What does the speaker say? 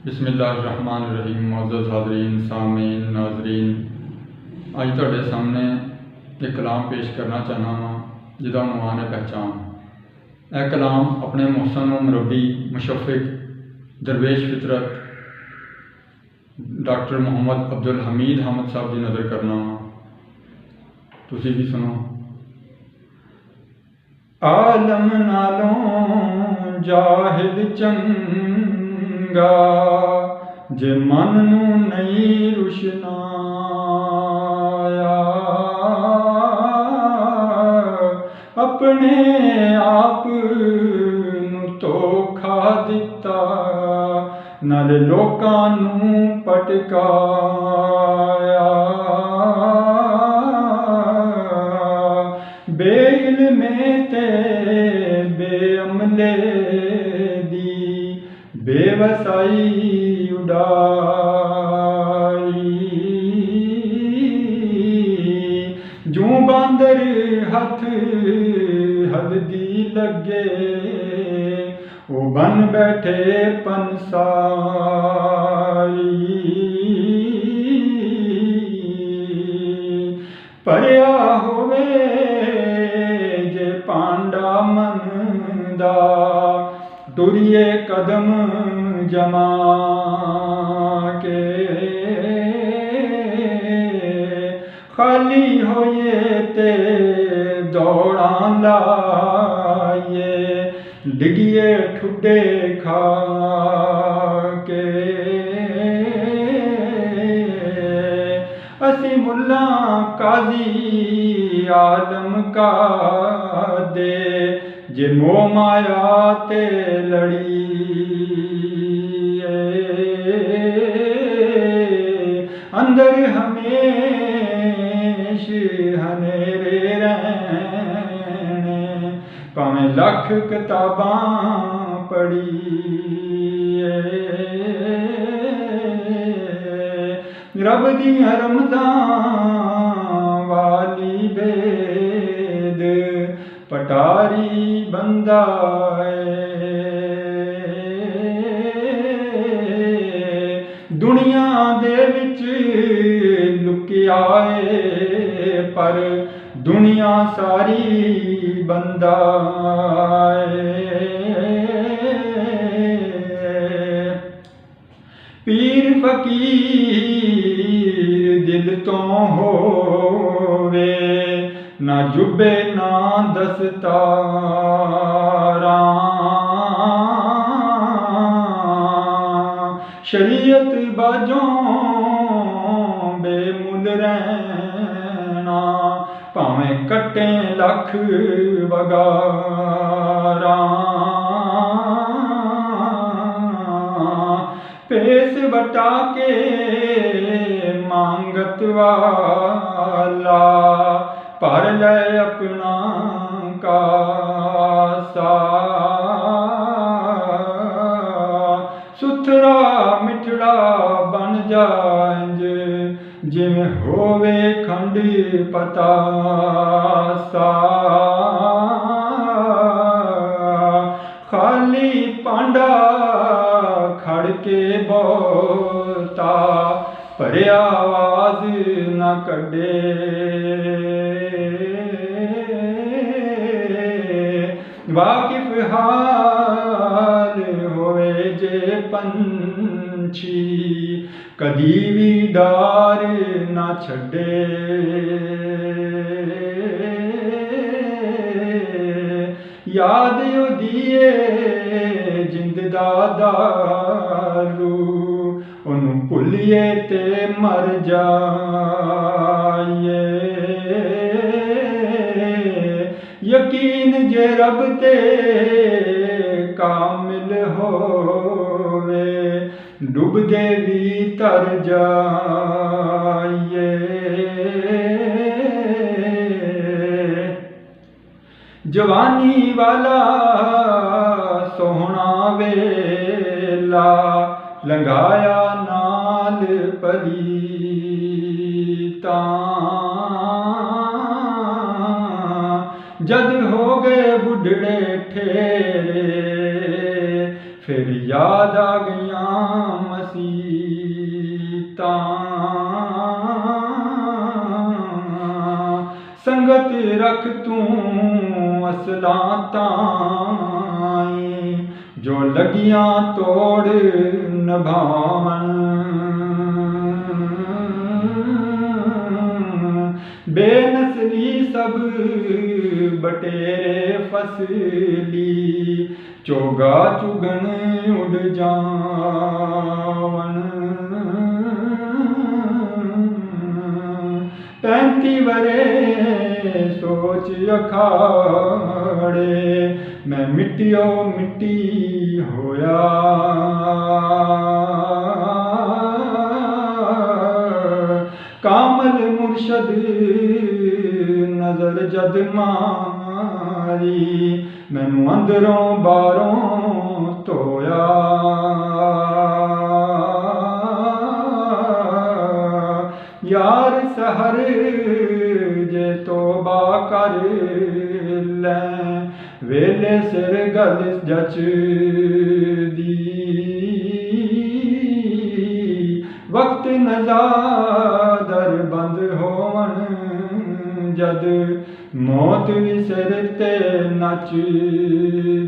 बिस्मिल्लाहिर्रहमानिर्रहीम। मौजूद हाज़रीन, सामीन, नाजरीन, अज तुहाडे सामने एक कलाम पेश करना चाहना वा जिहदा उनवान है पहचान। यह कलाम अपने मोहसन मुरब्बी मुशफ़िक दरवेश फितरत डॉक्टर मोहम्मद अब्दुल हमीद हामिद साहब की नज़र करना वा। तुसी भी सुनो। आलम नालों जाहिद चंगा, जे मन नू नहीं रुशनाया, अपने आप नू धोखा दिता, नाले लोकां नू पटकाया। बेइल्मे ते बेअमले दी बेवसाई उड़ाई, जूं बांदर हथ हलदी लगे, वो बन बैठे पंसारी। भरिया होवे जे पांडा मन दा, टुरिए कदम जमा के, खाली होए ते दौड़ां लाइए, डिगिए ठुडे खा के। असी मुल्ला काजी आलम का दे, जे मोह माया ते लड़िए, अंदर हमेश हनेरे रहने, भावें लख किताबां पढ़िए। रब दियां रमज़ां वाली बेद पटारी बंदा है, दुनिया दे विच लुकिया है, पर दुनिया सारी बंदा है। पीर फकीर दिल तो होवे, ना जुबे ना दस्तारां, शरीयत बाजों बेमुल रहना, भावें कट्टे लख वगारां। पेस बटा के मांगत वाला, भर ले अपना कासा, सुथरा मिठड़ा बन जाएंज, जिवें होवे खंड पतासा। खाली पांडा खड़ के बोता, भरिया आवाज न कढे, वाकिफ हाल होए जे पंछी, कदी भी डार न छड़े। याद उदिए जिंद दा दारू, ओनू भुलिए ते मर जाइए। यकीन जे रब ते कामिल होवे, डुबदे भी तर जाइए। जवानी वाला सोहना वेला, लंघाया नाल पलीतां, जद हो गए बुढ़ड़े ठेरे, ਫਿਰ ਯਾਦ ਆ ਗਈਆਂ ਮਸੀਤਾਂ। ਸੰਗਤ ਰੱਖ ਤੂੰ ਅਸਲਾਂ ਤਾਈਂ, ਜੋ ਲੱਗੀਆਂ ਤੋੜ ਨਿਭਾਵਣ। ਬੇਨਸਲੀ ਸਭ ਬਟੇਰੇ ਫਸਲੀ, ਚੋਗਾ ਚੁਗਣ ਉੱਡ ਜਾਵਣ। 35 ਵਰੇ ਸੋਚ ਅਖਾੜੇ, ਮੈਂ ਮਿੱਟੀਓ ਮਿੱਟੀ ਹੋਇਆ। ਕਾਮਲ ਮੁਰਸ਼ਦ ਨਜ਼ਰ ਜਦ ਮਾਰੀ, ਮੈਨੂੰ ਅੰਦਰੋਂ ਬਾਹਰੋਂ ਧੋਇਆ। ਯਾਰ ਸਹਰ ਜੇ ਤੋਬਾ ਕਰ ਲੈ, ਵੇਲੇ ਸਿਰ ਗੱਲ ਜਚਦੀ। ਵਕਤ ਨਜ਼ਾਦਰ ਬੰਦ ਹੋਵਣ ਜਦ, ਮੌਤ ਵੀ ਸਿਰ ਤੇ ਨੱਚਦੀ।